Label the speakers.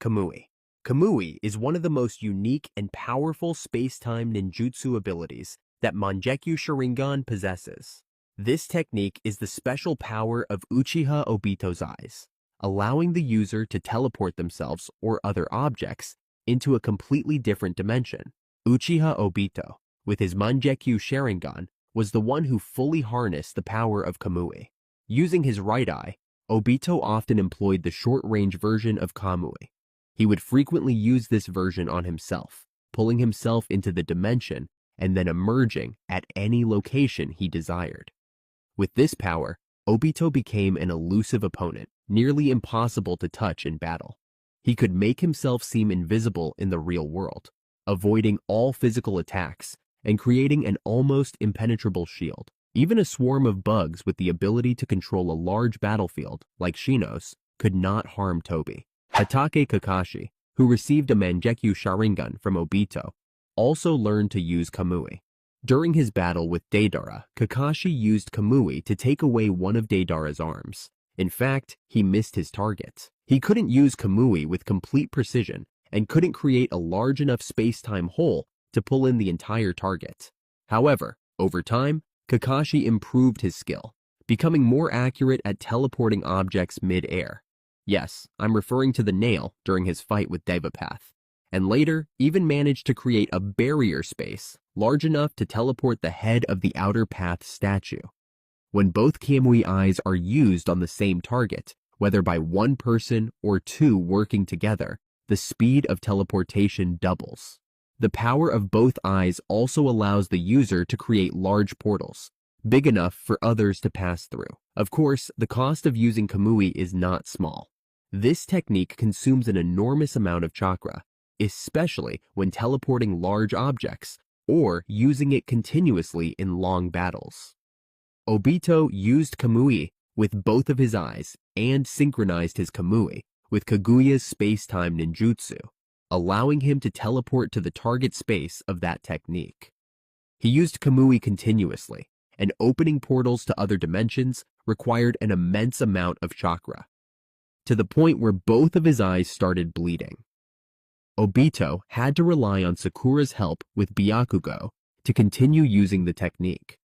Speaker 1: Kamui. Kamui is one of the most unique and powerful space-time ninjutsu abilities that Mangekyo Sharingan possesses. This technique is the special power of Uchiha Obito's eyes, allowing the user to teleport themselves or other objects into a completely different dimension. Uchiha Obito, with his Mangekyo Sharingan, was the one who fully harnessed the power of Kamui. Using his right eye, Obito often employed the short-range version of Kamui. He would frequently use this version on himself, pulling himself into the dimension and then emerging at any location he desired. With this power, Obito became an elusive opponent, nearly impossible to touch in battle. He could make himself seem invisible in the real world, avoiding all physical attacks and creating an almost impenetrable shield. Even a swarm of bugs with the ability to control a large battlefield, like Shinos, could not harm Toby. Hatake Kakashi, who received a Mangekyo Sharingan from Obito, also learned to use Kamui. During his battle with Deidara, Kakashi used Kamui to take away one of Deidara's arms. In fact, he missed his target. He couldn't use Kamui with complete precision and couldn't create a large enough space-time hole to pull in the entire target. However, over time, Kakashi improved his skill, becoming more accurate at teleporting objects mid-air. Yes, I'm referring to the nail during his fight with Devapath, and later even managed to create a barrier space large enough to teleport the head of the Outer Path statue. When both Kamui eyes are used on the same target, whether by one person or two working together, the speed of teleportation doubles. The power of both eyes also allows the user to create large portals, big enough for others to pass through. Of course, the cost of using Kamui is not small. This technique consumes an enormous amount of chakra, especially when teleporting large objects or using it continuously in long battles. Obito used Kamui with both of his eyes and synchronized his Kamui with Kaguya's space-time ninjutsu, allowing him to teleport to the target space of that technique. He used Kamui continuously, and opening portals to other dimensions required an immense amount of chakra, to the point where both of his eyes started bleeding. Obito had to rely on Sakura's help with Byakugo to continue using the technique.